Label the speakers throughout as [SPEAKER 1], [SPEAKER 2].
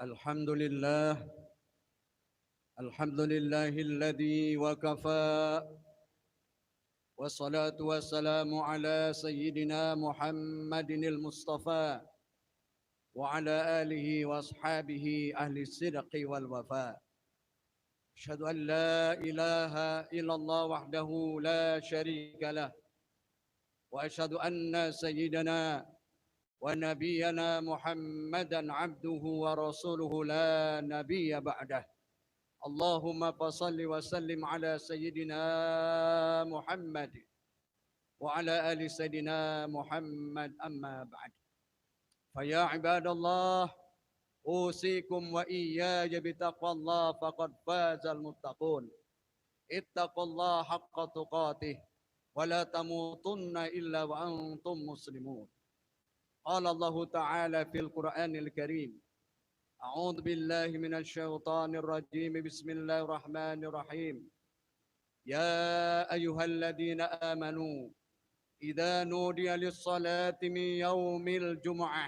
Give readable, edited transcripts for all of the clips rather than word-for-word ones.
[SPEAKER 1] الحمد لله الحمد لله الذي وكفى والصلاة والسلام على سيدنا محمد المصطفى وعلى آله وأصحابه أهل الصدق والوفاء. أشهد أن لا إله إلا الله وحده لا شريك له، وأشهد أن سيدنا ونبينا محمدا عبده ورسوله لا نبي بعده. اللهم فصل وسلم على سيدنا محمد وعلى آل سيدنا محمد. أما بعد، فيا عباد الله، أوصيكم وإياي بتقوى الله فقد فاز المتقون. اتقوا الله حق تقاته ولا تموتن إلا وأنتم مسلمون. قال الله تعالى في القرآن الكريم: أعوذ بالله من الشيطان الرجيم، بسم الله الرحمن الرحيم. يا أيها الذين آمنوا إذا نودي للصلاة من يوم الجمعة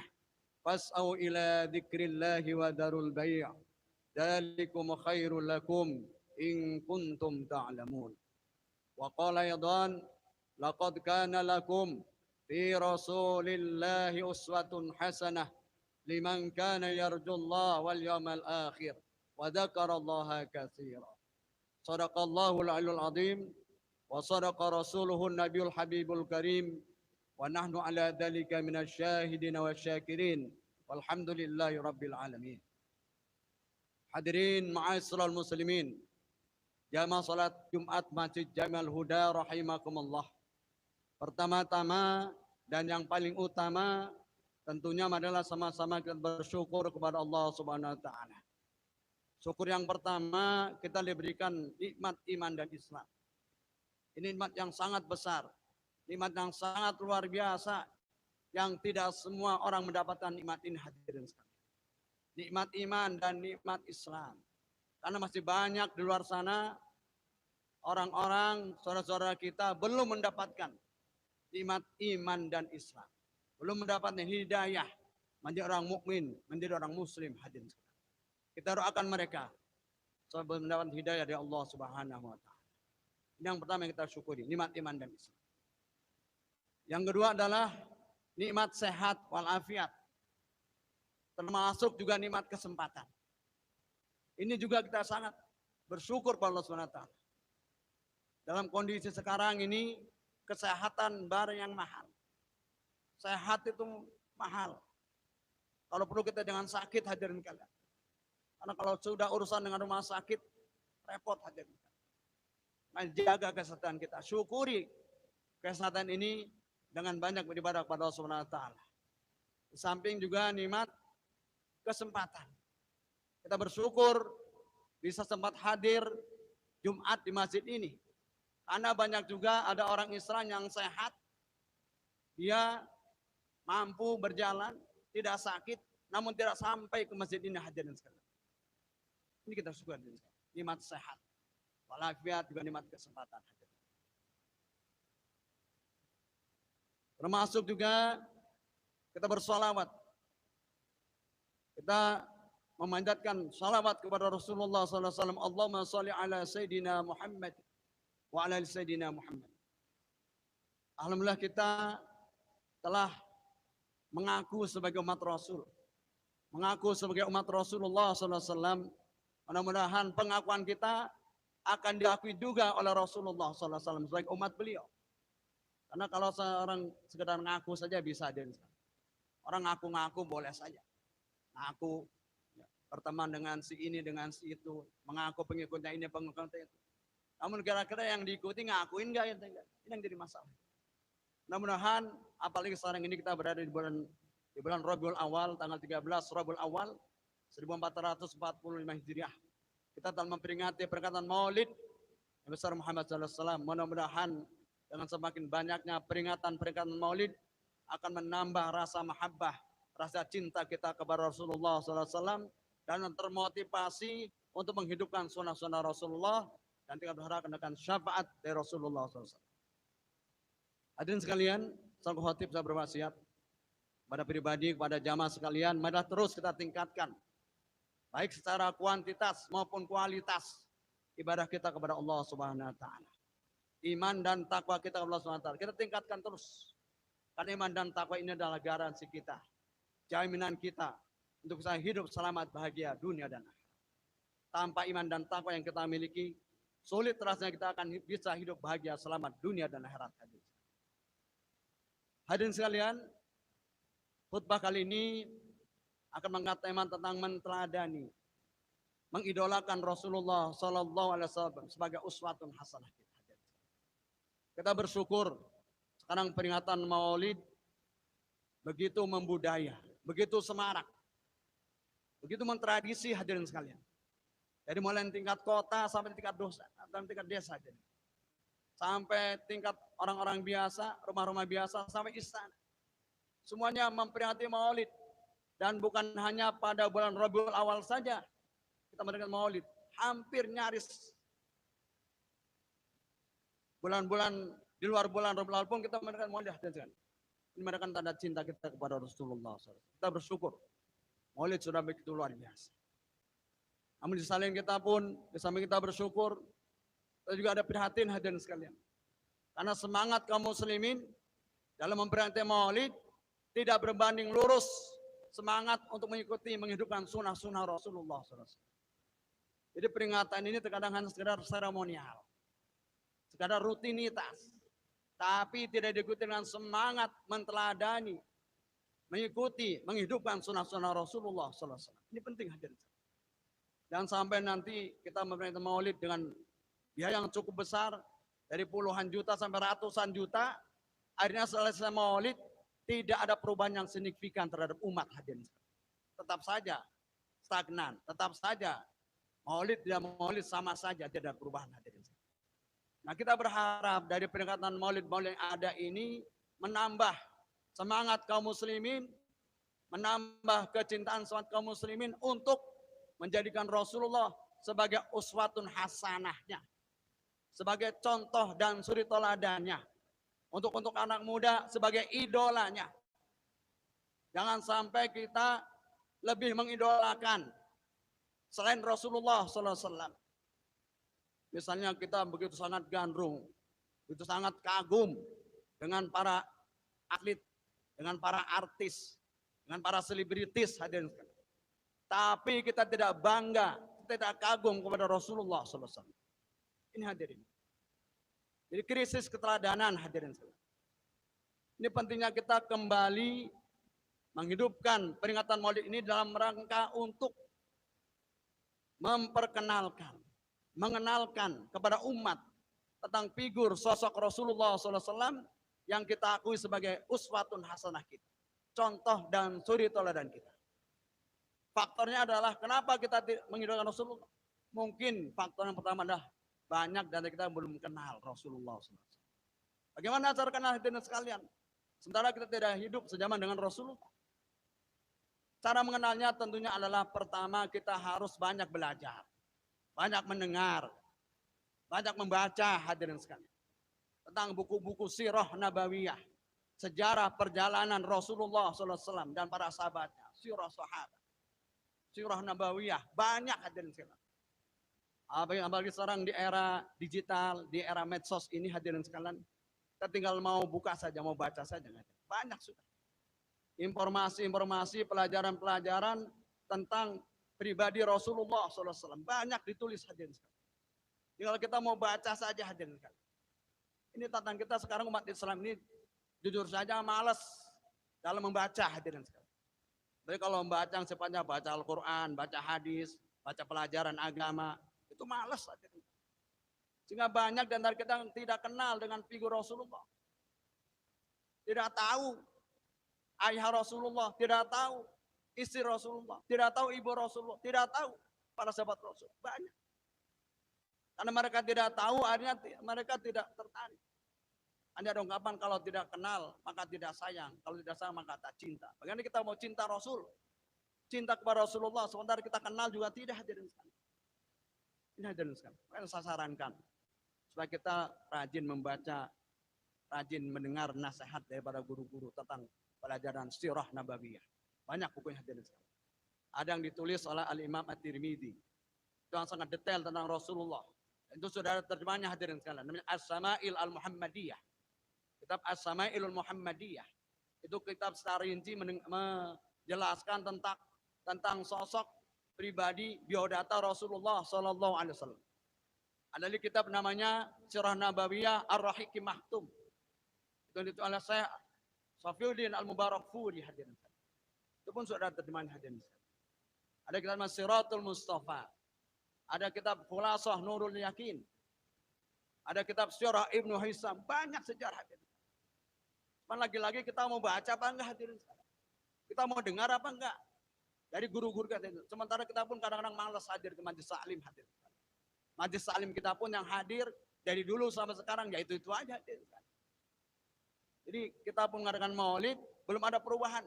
[SPEAKER 1] فاسعوا إلى ذكر الله وذروا البيع ذلكم خير لكم إن كنتم تعلمون. وقال أيضا: لقد كان لكم في رسول الله أسوة حسنة لمن كان يرجو الله واليوم الآخر وذكر الله كثيرا. صدق الله العلي العظيم وصدق رسوله النبي الحبيب الكريم، ونحن على ذلك من الشاهدين والشاكرين والحمد لله رب العالمين. Hadirin ma'asyiral muslimin, jamaah salat Jumat Masjid Jami'ul Huda rahimakumullah. Pertama-tama dan yang paling utama tentunya adalah sama-sama kita bersyukur kepada Allah Subhanahu wa taala. Syukur yang pertama, kita diberikan nikmat iman dan Islam. Ini nikmat yang sangat besar, nikmat yang sangat luar biasa, yang tidak semua orang mendapatkan nikmat ini, hadirin sekalian. Nikmat iman dan nikmat Islam. Karena masih banyak di luar sana orang-orang, saudara-saudara kita belum mendapatkan nikmat iman dan Islam. Belum mendapatkan hidayah menjadi orang mukmin, menjadi orang muslim, hadirin sekalian. Kita doakan mereka supaya mendapat hidayah dari Allah Subhanahu wa taala. Ini yang pertama yang kita syukuri, nikmat iman dan Islam. Yang kedua adalah nikmat sehat walafiat. Termasuk juga nikmat kesempatan. Ini juga kita sangat bersyukur pada Allah Subhanahu wa taala. Dalam kondisi sekarang ini, kesehatan barang yang mahal. Sehat itu mahal. Kalau perlu kita dengan sakit, hadirin kalian. Karena kalau sudah urusan dengan rumah sakit, repot, hadirin. Nah, jaga kesehatan kita. Syukuri kesehatan ini dengan banyak beribadah kepada Allah Subhanahu wa taala. Di samping juga nikmat kesempatan. Kita bersyukur bisa sempat hadir Jumat di masjid ini. Karena banyak juga ada orang Islam yang sehat, dia mampu berjalan, tidak sakit, namun tidak sampai ke masjid ini, hadirin sekalian. Ini kita syukur, nikmat sehat, walafiat juga nikmat kesempatan. Termasuk juga kita bersolawat. Kita memanjatkan salawat kepada Rasulullah SAW. Allahumma sholli ala Sayyidina Muhammad wa ala Sayyidina Muhammad. Alhamdulillah kita telah mengaku sebagai umat Rasul. Mengaku sebagai umat Rasulullah SAW. Mudah-mudahan pengakuan kita akan diakui juga oleh Rasulullah SAW sebagai umat beliau. Karena kalau seorang sekedar ngaku saja bisa. Orang ngaku-ngaku boleh saja. Ngaku berteman dengan si ini, dengan si itu. Mengaku pengikutnya ini, pengikutnya itu. Namun kira-kira yang diikuti ngakuin enggak? Ini yang jadi masalah. Mudah-mudahan, apalagi sekarang ini kita berada di bulan Rabiul Awal, tanggal 13 Rabiul Awal 1445 Hijriah. Kita telah memperingati peringatan Maulid Nabi besar Muhammad SAW. Mudah-mudahan dengan semakin banyaknya peringatan Maulid akan menambah rasa mahabbah, rasa cinta kita kepada Rasulullah SAW, dan termotivasi untuk menghidupkan sunnah-sunnah Rasulullah, dan kita berharap akan syafaat dari Rasulullah SAW. Hadirin sekalian, sang khotib saya berwasiat pada pribadi, kepada jamaah sekalian, marilah terus kita tingkatkan baik secara kuantitas maupun kualitas ibadah kita kepada Allah Subhanahu wa taala. Iman dan takwa kita kepada Allah Subhanahu wa taala kita tingkatkan terus. Karena iman dan takwa ini adalah garansi kita, jaminan kita untuk bisa hidup selamat bahagia dunia dan akhirat. Tanpa iman dan takwa yang kita miliki, sulit rasanya kita akan bisa hidup bahagia selamat dunia dan akhirat. Hadirin sekalian, khutbah kali ini akan mengangkat tema tentang menteladani, mengidolakan Rasulullah Sallallahu Alaihi Wasallam sebagai uswatun hasanah kita. Kita bersyukur sekarang peringatan Maulid begitu membudaya, begitu semarak, begitu mentradisi hadirin sekalian. Dari mulai tingkat kota sampai tingkat dosa, dan tingkat desa, sampai tingkat orang-orang biasa, rumah-rumah biasa sampai istana. Semuanya memperingati Maulid. Dan bukan hanya pada bulan Rabiul Awal saja kita merayakan Maulid, hampir nyaris bulan-bulan di luar bulan Rabiul Awal pun kita merayakan Maulid. Ini merupakan tanda cinta kita kepada Rasulullah SAW. Kita bersyukur Maulid sudah begitu luar biasa. Namun di samping kita pun, di samping kita bersyukur, kita juga ada prihatin hadirin sekalian. Karena semangat kaum muslimin dalam memperingati Maulid tidak berbanding lurus semangat untuk mengikuti, menghidupkan sunnah-sunnah Rasulullah SAW. Jadi peringatan ini terkadang hanya sekedar seremonial, sekadar rutinitas, tapi tidak diikuti dengan semangat menteladani, mengikuti, menghidupkan sunnah-sunnah Rasulullah SAW. Ini penting hadirin. Dan sampai nanti kita memperingati Maulid dengan biaya yang cukup besar, dari puluhan juta sampai ratusan juta, akhirnya selesai Maulid, tidak ada perubahan yang signifikan terhadap umat hadirin. Tetap saja stagnan, tetap saja Maulid tidak Maulid sama saja, tidak ada perubahan hadirin. Nah kita berharap dari peringatan Maulid-Maulid yang ada ini menambah semangat kaum muslimin, menambah kecintaan semangat kaum muslimin untuk menjadikan Rasulullah sebagai uswatun hasanahnya, sebagai contoh dan suri teladannya. Untuk anak muda sebagai idolanya. Jangan sampai kita lebih mengidolakan selain Rasulullah SAW. Misalnya kita begitu sangat gandrung, begitu sangat kagum dengan para atlet, dengan para artis, dengan para selebritis hadirin. Tapi kita tidak bangga, tidak kagum kepada Rasulullah SAW. Ini hadirin. Jadi krisis keteladanan hadirin. Ini pentingnya kita kembali menghidupkan peringatan Maulid ini dalam rangka untuk memperkenalkan, mengenalkan kepada umat tentang figur sosok Rasulullah SAW yang kita akui sebagai uswatun hasanah kita, contoh dan suri teladan kita. Faktornya adalah kenapa kita mengidolakan Rasulullah? Mungkin faktor yang pertama adalah banyak dari kita belum kenal Rasulullah SAW. Bagaimana cara kenal hadirin sekalian? Sementara kita tidak hidup sejaman dengan Rasulullah. Cara mengenalnya tentunya adalah pertama kita harus banyak belajar, banyak mendengar, banyak membaca hadirin sekalian. Tentang buku-buku sirah nabawiyah, sejarah perjalanan Rasulullah SAW dan para sahabatnya, sirah sahabat, sirah nabawiyah, banyak hadirin sekalian. Apalagi sekarang di era digital, di era medsos ini hadirin sekalian, kita tinggal mau buka saja, mau baca saja. Banyak sudah. Informasi-informasi, pelajaran-pelajaran tentang pribadi Rasulullah SAW. Banyak ditulis hadirin sekalian. Tinggal kita mau baca saja hadirin sekalian. Ini tentang kita sekarang umat Islam ini jujur saja malas dalam membaca hadirin sekalian. Jadi kalau membaca yang sifatnya baca Al-Quran, baca hadis, baca pelajaran agama, itu malas saja. Sehingga banyak di antara kita yang tidak kenal dengan figur Rasulullah. Tidak tahu ayah Rasulullah, tidak tahu istri Rasulullah, tidak tahu ibu Rasulullah, tidak tahu para sahabat Rasul. Banyak. Karena mereka tidak tahu, akhirnya mereka tidak tertarik. Ada ungkapan kalau tidak kenal maka tidak sayang, kalau tidak sayang maka tak cinta. Bagaimana kita mau cinta Rasul, cinta kepada Rasulullah, sementara kita kenal juga tidak hadirin sekalian. Ini hadirin sekalian, saya sarankan supaya kita rajin membaca, rajin mendengar nasihat daripada guru-guru tentang pelajaran sirah nabawiyah. Banyak bukunya hadirin sekalian. Ada yang ditulis oleh Al-Imam At-Tirmidzi. Itu yang sangat detail tentang Rasulullah. Itu sudah ada terjemahannya hadirin sekalian. Namanya As-Sama'il Al-Muhammadiyah. Kitab As-Sama'il Al-Muhammadiyah. Itu kitab secara rinci menjelaskan tentang sosok pribadi biodata Rasulullah Sallallahu Alaihi Wasallam. Ada di kitab namanya Sirah Nabawiyah Ar-Rahiqi Mahtum. Itu ditulis oleh saya Safiuddin Al-Mubarakfuri hadirin. Itu pun sudah terjemahan hadirin. Ada kitab Siratul Mustafa. Ada kitab Khulasah Nurul Yakin. Ada kitab Sirah Ibnu Hisam. Banyak sejarah hadirin. Lagi-lagi kita mau baca apa enggak hadirin? Kita mau dengar apa enggak? Dari guru-guru kita itu. Sementara kita pun kadang-kadang malas hadir ke majelis taklim hadir. Majelis taklim kita pun yang hadir dari dulu sampai sekarang ya itu aja. Jadi kita pun mengadakan maulid belum ada perubahan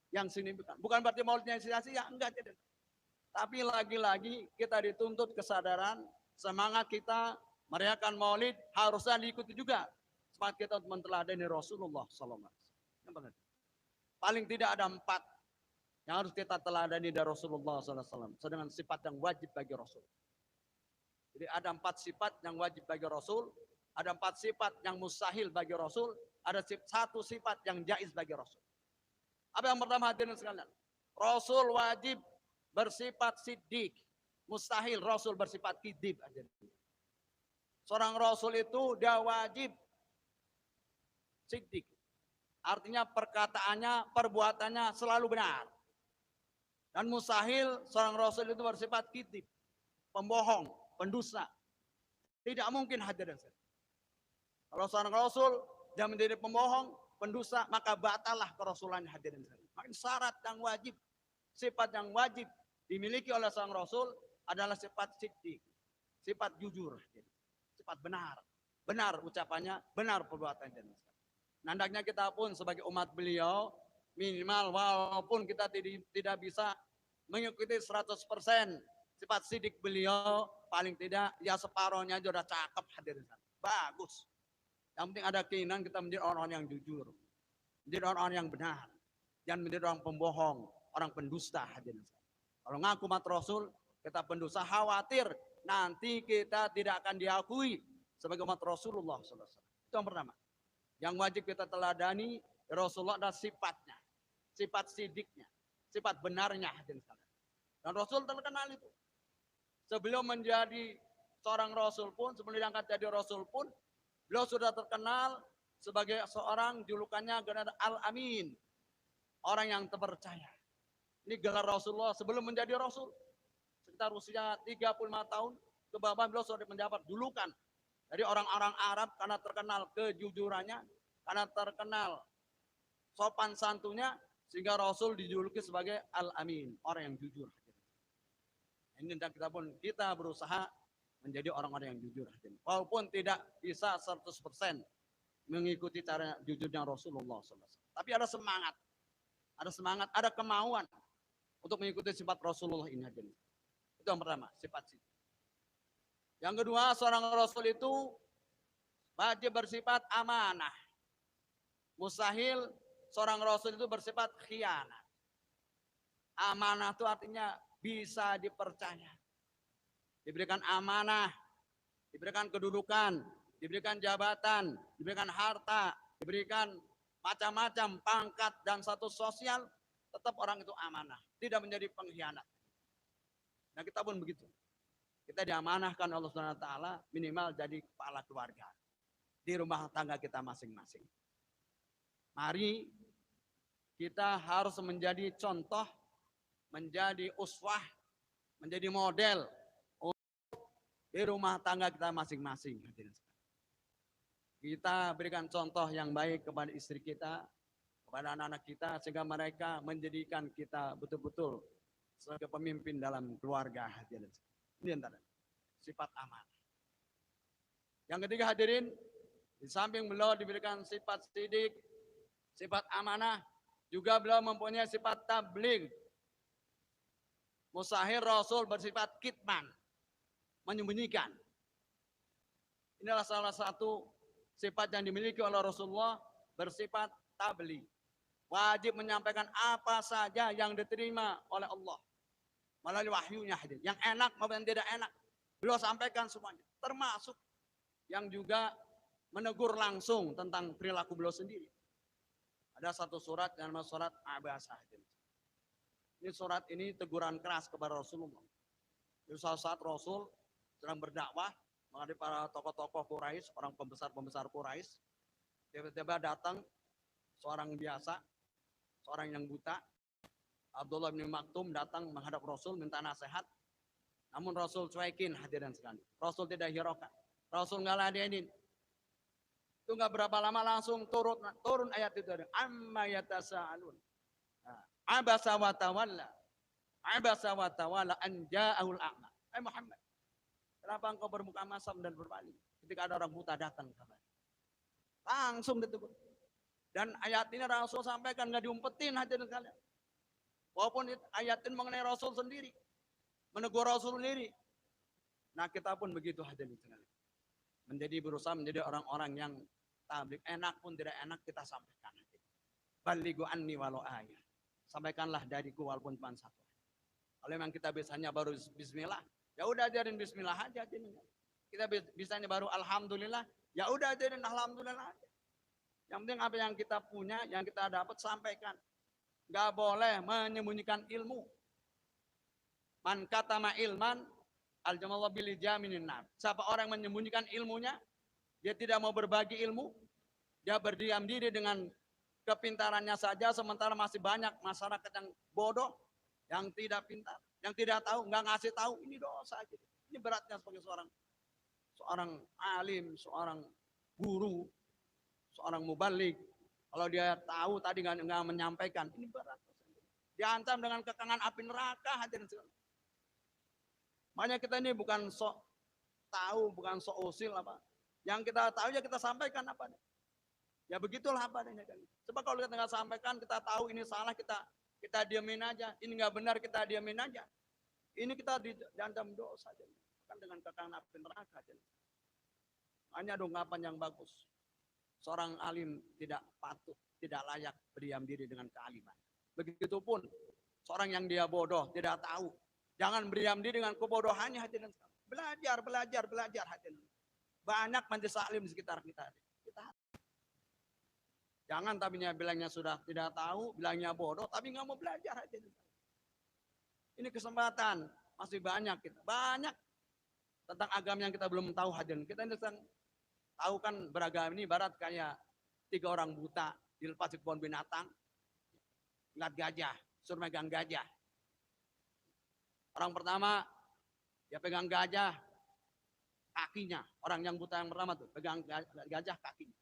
[SPEAKER 1] yang signifikan. Bukan berarti maulidnya sia-sia, enggak. Tapi lagi-lagi kita dituntut kesadaran, semangat kita merayakan maulid harusnya diikuti juga. Semangat kita untuk menteladani Rasulullah SAW. Paling tidak ada 4 yang harus kita teladani dari Rasulullah SAW. Sedangkan sifat yang wajib bagi Rasul. Jadi ada 4 sifat yang wajib bagi Rasul. Ada 4 sifat yang mustahil bagi Rasul. Ada 1 sifat yang jaiz bagi Rasul. Apa yang pertama hadirin sekalian? Rasul wajib bersifat siddiq. Mustahil Rasul bersifat kidib. Seorang Rasul itu dia wajib siddiq. Artinya perkataannya, perbuatannya selalu benar. Dan mustahil seorang Rasul itu bersifat kidib. Pembohong, pendusta. Tidak mungkin hadirin. Kalau seorang Rasul dia menjadi pembohong, pendusta, maka batallah kerasulannya hadirin. Maka syarat yang wajib, sifat yang wajib dimiliki oleh seorang Rasul adalah sifat siddiq, sifat jujur, sifat benar. Benar ucapannya, benar perbuatannya. Nandaknya kita pun sebagai umat beliau, minimal walaupun kita tidak bisa mengikuti 100% sifat siddiq beliau, paling tidak ya separohnya aja udah cakep hadirin. Bagus. Yang penting ada keinginan kita menjadi orang-orang yang jujur. Menjadi orang-orang yang benar. Jangan menjadi orang pembohong, orang pendusta hadirin. Kalau ngaku umat Rasul, kita pendusta, khawatir nanti kita tidak akan diakui sebagai umat Rasulullah SAW. Itu yang pertama. Yang wajib kita teladani Rasulullah adalah sifatnya, sifat sidiknya, sifat benarnya hadirin. Dan Rasul terkenal itu. Sebelum menjadi seorang Rasul pun, sebelum diangkat jadi Rasul pun, beliau sudah terkenal sebagai seorang julukannya Al-Amin. Orang yang terpercaya. Ini gelar Rasulullah sebelum menjadi Rasul. Sekitar usia 35 tahun ke bawah beliau sudah mendapat julukan dari orang-orang Arab karena terkenal kejujurannya, karena terkenal sopan santunnya, sehingga Rasul dijuluki sebagai Al-Amin, orang yang jujur. Ini dan kita berusaha menjadi orang-orang yang jujur. Walaupun tidak bisa 100% mengikuti cara jujurnya Rasulullah SAW. Tapi ada semangat, ada kemauan untuk mengikuti sifat Rasulullah ini. Itu yang pertama, sifat sifat. Yang kedua, seorang Rasul itu wajib bersifat amanah. Mustahil seorang Rasul itu bersifat khianat. Amanah itu artinya bisa dipercaya. Diberikan amanah, diberikan kedudukan, diberikan jabatan, diberikan harta, diberikan macam-macam pangkat dan status sosial, tetap orang itu amanah, tidak menjadi pengkhianat. Nah kita pun begitu. Kita diamanahkan Allah SWT minimal jadi kepala keluarga di rumah tangga kita masing-masing. Mari kita harus menjadi contoh, menjadi uswah, menjadi model di rumah tangga kita masing-masing. Kita berikan contoh yang baik kepada istri kita, kepada anak-anak kita, sehingga mereka menjadikan kita betul-betul sebagai pemimpin dalam keluarga. Ini antara sifat amanah. Yang ketiga hadirin, di samping beliau diberikan sifat siddiq, sifat amanah, juga beliau mempunyai sifat tabligh. Mustahil Rasul bersifat kitman, menyembunyikan. Inilah salah satu sifat yang dimiliki oleh Rasulullah, bersifat tabligh. Wajib menyampaikan apa saja yang diterima oleh Allah. melalui wahyunya hadirin. Yang enak maupun yang tidak enak. Beliau sampaikan semuanya. Termasuk yang juga menegur langsung tentang perilaku beliau sendiri. Ada satu surat yang namanya surat Abasa. Ini surat ini teguran keras kepada Rasulullah. Di saat Rasul sedang berdakwah menghadapi para tokoh-tokoh Quraisy, orang pembesar-pembesar Quraisy. Tiba-tiba datang seorang biasa, seorang yang buta, Abdullah bin Maktum datang menghadap Rasul minta nasihat. Namun Rasul cuekin hadirin sekalian. Rasul tidak hiraukan. Rasul nggak ladenin. Itu nggak berapa lama langsung turun ayat itu. Amma yatasa'alun. Abasa wa tawalla. Abasa wa tawalla an ja'ahul a'ma. Muhammad, kenapa engkau bermuka masam dan berpaling ketika ada orang buta datang kepada? Langsung ditegur. Dan ayat ini Rasul sampaikan nggak diumpetin hadirin sekalian. Walaupun ayat ini mengenai Rasul sendiri, menegur Rasul sendiri. Nah kita pun begitu hadirin sekalian. Berusaha menjadi orang-orang yang tabligh, enak pun tidak enak kita sampaikan. Balighu anni walau ayat. Sampaikanlah dariku walaupun cuma satu. Kalau memang kita bisanya baru bismillah, ya udah ajarin bismillah aja. Kita bisanya baru alhamdulillah, ya udah ajarin alhamdulillah aja. Yang penting apa yang kita punya, yang kita dapat sampaikan. Gak boleh menyembunyikan ilmu. Man katama ilman al-jamallah bil jaminin nar. Siapa orang menyembunyikan ilmunya, dia tidak mau berbagi ilmu, dia berdiam diri dengan kepintarannya saja, sementara masih banyak masyarakat yang bodoh, yang tidak pintar, yang tidak tahu, nggak ngasih tahu, ini dosa. Ini beratnya sebagai seorang alim, seorang guru, seorang mubalik. Kalau dia tahu tadi nggak menyampaikan, ini berat. Diancam dengan kekangan api neraka. Makanya kita ini bukan sok tahu, bukan sok usil apa. Yang kita tahu ya kita sampaikan apa. Ya begitulah apa adanya. Sebab kalau kita nggak sampaikan, kita tahu ini salah, kita diamin aja. Ini nggak benar, kita diamin aja. Ini kita diancam dosa. Bukan dengan kekangan api neraka. Hanya ada ungkapan yang bagus. Seorang alim tidak patut, tidak layak berdiam diri dengan kealiman. Begitupun seorang yang dia bodoh, tidak tahu. Jangan berdiam diri dengan kebodohannya. Belajar. Banyak majelis alim di sekitar kita. Jangan tapinya bilangnya sudah tidak tahu, bilangnya bodoh, tapi nggak mau belajar aja. Ini kesempatan, masih banyak kita. Banyak tentang agama yang kita belum tahu hadirin. Kita ini tahu kan beragama ini barat kayak 3 orang buta dilepas di kebun binatang, ngeliat gajah, suruh megang gajah. Orang pertama dia pegang gajah kakinya, orang yang buta yang pertama tuh pegang gajah kakinya.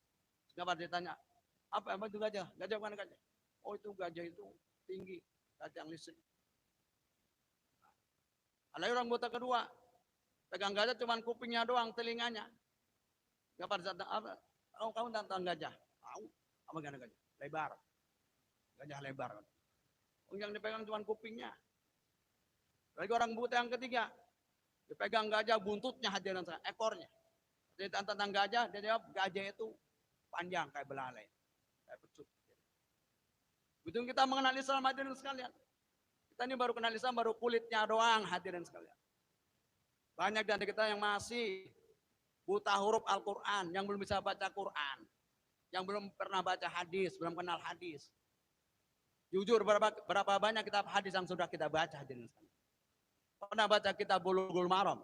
[SPEAKER 1] Kenapa dia tanya, apa itu gajah? Gajah bukan gajah. Oh itu gajah itu tinggi, gajah yang listrik. Ada orang buta kedua, pegang gajah cuma kupingnya doang, telinganya. Kenapa dia tanya, apa? Oh, kamu tentang gajah? Tahu? Apa gajah? Lebar. Gajah lebar. Yang dipegang cuma kupingnya. Lagi orang buta yang ketiga, dipegang gajah buntutnya hadirin saya, ekornya. Dia tentang gajah, dia jawab gajah itu panjang kayak belalai, kayak pecut. Betul kita mengenal Islam hadirin sekalian. Kita ini baru kenal Islam, baru kulitnya doang hadirin sekalian. Banyak dari kita yang masih buta huruf Al-Quran, yang belum bisa baca Quran, yang belum pernah baca hadis, belum kenal hadis. Jujur berapa banyak kitab hadis yang sudah kita baca hadirin sekalian. Pernah baca kitab Bulughul Maram.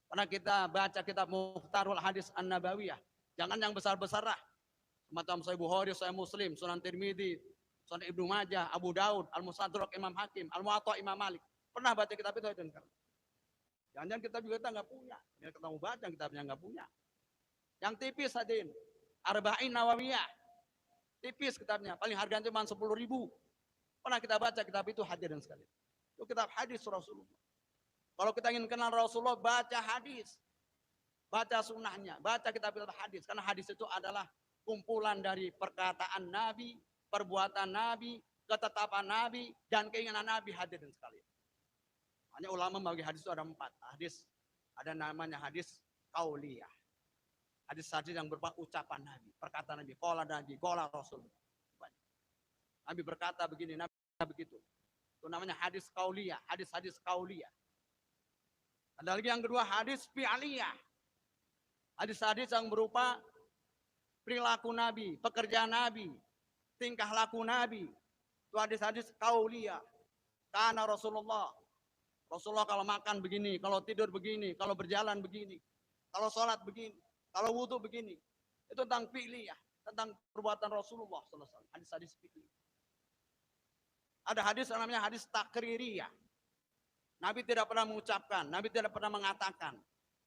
[SPEAKER 1] Pernah kita baca kitab Mukhtarul Hadis An-Nabawiyah. Jangan yang besar-besar lah. Semacam Sahih Bukhari, Sahih Muslim, Sunan Tirmidzi, Sunan Ibnu Majah, Abu Daud, Al-Mustadrak Imam Hakim, Al-Muwatta Imam Malik. Pernah baca kitab itu? Jangan-jangan kita juga nggak punya. Kita mau baca kitabnya nggak punya. Yang tipis hadirin. Arba'in Nawawiyah. Tipis kitabnya. Paling harganya cuma 10.000. Pernah kita baca kitab itu hadirin sekalian. Itu kitab hadis Rasulullah. Kalau kita ingin kenal Rasulullah, baca hadis. Baca sunnahnya, baca kitab-kitab hadis. Karena hadis itu adalah kumpulan dari perkataan Nabi, perbuatan Nabi, ketetapan Nabi, dan keinginan Nabi hadirin sekalian. Hanya ulama bagi hadis itu ada 4. Hadis, ada namanya hadis qauliyah. Hadis-hadis yang berupa ucapan Nabi, perkataan Nabi, qala Nabi, qala Rasul. Nabi berkata begini, Nabi begitu. Itu namanya hadis qauliyah, hadis-hadis qauliyah. Ada lagi yang kedua hadis fi'liyah. Hadis-hadis yang berupa perilaku Nabi, pekerjaan Nabi, tingkah laku Nabi. Itu hadis-hadis qauliyah. Karena Rasulullah kalau makan begini, kalau tidur begini, kalau berjalan begini, kalau sholat begini, kalau wudhu begini. Itu tentang fi'liyah, tentang perbuatan Rasulullah SAW. Hadis-hadis fi'liyah. Ada hadis yang namanya hadis takririyah. Nabi tidak pernah mengucapkan, Nabi tidak pernah mengatakan.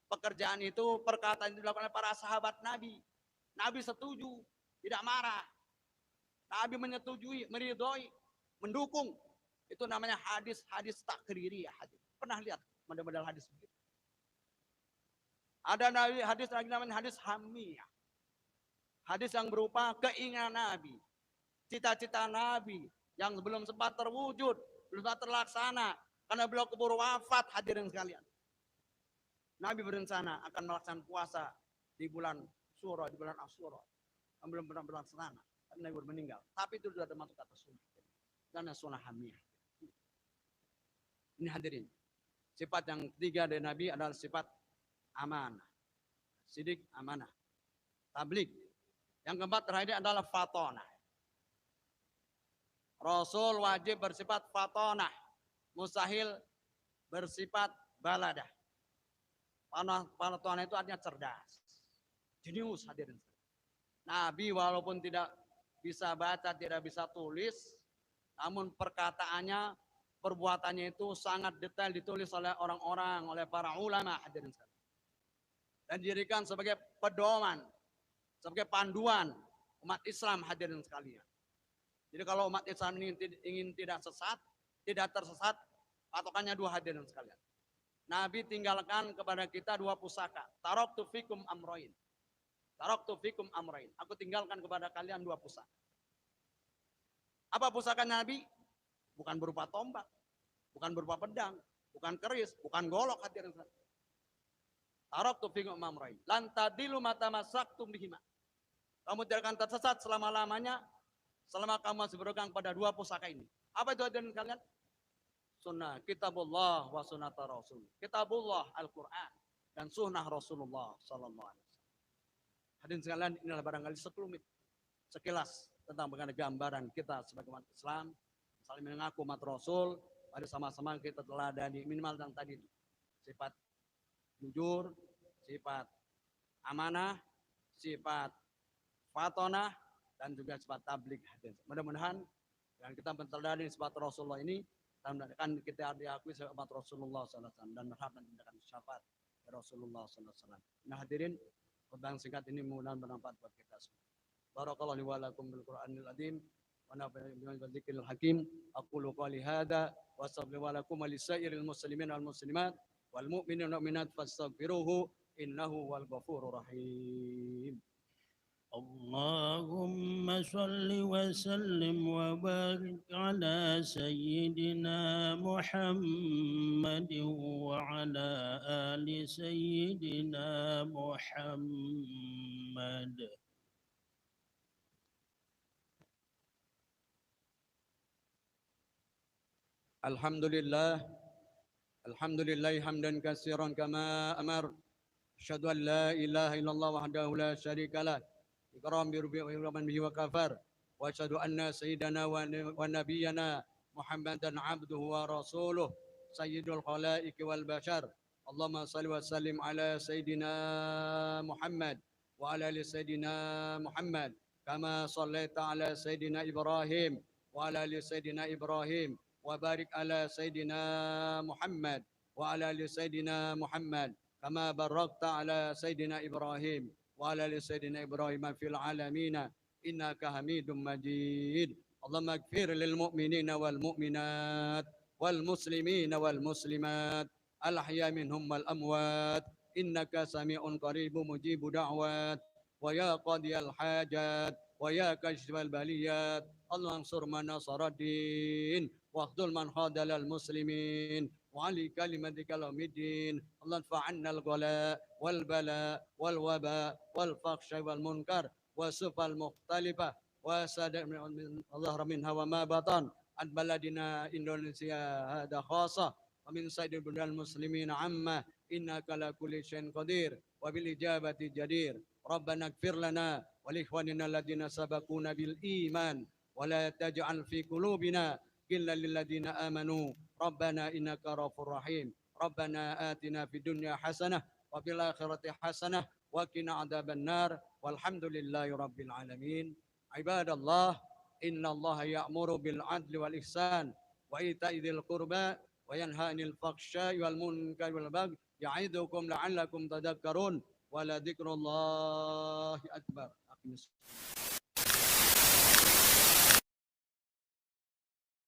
[SPEAKER 1] Pekerjaan itu, perkataan itu dilakukan oleh para sahabat Nabi. Nabi setuju, tidak marah. Nabi menyetujui, meridhoi, mendukung. Itu namanya hadis-hadis takririyah. Pernah lihat model-model hadis begitu? Ada hadis lagi namanya hadis hamiyah. Hadis yang berupa keinginan Nabi, cita-cita Nabi yang belum sempat terwujud, belum sempat terlaksana karena beliau keburu wafat, hadirin sekalian. Nabi berencana akan melaksanakan puasa di bulan Syura, di bulan Asyura. Yang belum pernah berlaksana, Nabi baru meninggal. Tapi itu sudah ada masuk kata sunnah. Karena sunnah hamiyah. Ini hadirin. Sifat yang ketiga dari Nabi adalah sifat amanah. Sidik, amanah. Tabligh. Yang keempat terakhir adalah fatonah. Rasul wajib bersifat fatonah. Mustahil bersifat baladah. Fatonah itu artinya cerdas. Jenius, hadirin. Nabi walaupun tidak bisa baca, tidak bisa tulis, namun perkataannya, perbuatannya itu sangat detail ditulis oleh orang-orang, oleh para ulama, hadirin sekalian. Dan dijadikan sebagai pedoman, sebagai panduan umat Islam, hadirin sekalian. Jadi kalau umat Islam ingin tidak sesat, tidak tersesat, patokannya dua, hadirin sekalian. Nabi tinggalkan kepada kita dua pusaka. Taraktu fikum amroin. Taraktu fikum amroin. Aku tinggalkan kepada kalian dua pusaka. Apa pusaka Nabi? Bukan berupa tombak, bukan berupa pedang, bukan keris, bukan golok, hadirin sekalian. Taraktu fikum amroin. Lan tadilu mata masaktum bihima. Kamu tidak akan tersesat selama-lamanya selama kamu masih berpegang pada dua pusaka ini. Apa itu, hadirin sekalian? Sunnah kitabullah wa sunnata rasul. Kitabullah Al-Quran dan sunnah Rasulullah sallallahu alaihi wasallam. Hadirin sekalian, inilah barangkali sekilas tentang bagaimana gambaran kita sebagai umat Islam, saling mengaku umat Rasul, pada sama-sama kita telah ada di minimal yang tadi itu. Sifat jujur, sifat amanah, sifat fatonah, dan juga sifat tabligh. Mudah-mudahan dengan kita menteladani sifat Rasulullah ini, dan kita diakui sebagai umat Rasulullah SAW dan berharap mendapatkan syafaat dari Rasulullah SAW. Nah hadirin, khutbah singkat ini mudah-mudahan bermanfaat buat kita semua. Barakallahu li wa lakum bil Qur'anil azim wa nafa'ani bima dzikril hakim. Aqulu qali hadza wa astaghfiru lakum wa lisairil muslimin wal muslimat wal mu'minin wal mu'minat fastaghfiruhu innahu wal ghafurur rahim.
[SPEAKER 2] اللهم صل وسلم وبارك على سيدنا محمد وعلى آل سيدنا محمد.
[SPEAKER 1] Alhamdulillah hamdan katsiran kama amar. Asyhadu an la ilaha illallah wahdahu la syarika lah. Ikram bi rabbi bihi wa kafar. Wa asyhadu anna sayyidana wa nabiyyana Muhammadan abduhu wa rasuluh sayyidul khalaiqi wal bashar. Allahumma salli wa sallim ala sayyidina Muhammad wa ala ali sayyidina Muhammad kama sallaita ala sayyidina Ibrahim wa ala ali sayyidina Ibrahim wa barik ala sayyidina Muhammad wa ala ali sayyidina Muhammad kama barakta ala sayyidina Ibrahim وعلى آل سيدنا إبراهيم في العالمين إنك حميد مجيد. اللهم اغفر للمؤمنين والمؤمنات والمسلمين والمسلمات الأحياء منهم والأموات إنك سميع قريب مجيب دعوات ويا قاضي الحاجات ويا كاشف البليات. اللهم انصر من نصر الدين واخذل من خذل المسلمين وعلي كلمتك يوم الدين. اللهم ادفع عنا الغلاء والبلاء والوباء والفحش والمنكر والصفة المختلفة وسد ظهر منها وما بطن عن بلدنا إندونيسيا هذا خاصة ومن سائر بلاد المسلمين عامة إنك على كل شيء قدير وبالإجابة جدير. ربنا اغفر لنا ولإخواننا الذين سبقونا بالإيمان ولا تجعل في قلوبنا غلا للذين آمنوا ربنا إنك رؤوف رحيم. ربنا آتنا في الدنيا حسنة وفي الآخرة حسنة وقنا عذاب النار والحمد لله رب العالمين. عباد الله إن الله يأمر بالعدل والإحسان وإيتاء ذي القربى وينهى عن الفحشاء والمنكر والبغي يعظكم لعلكم تذكرون ولذكر الله أكبر.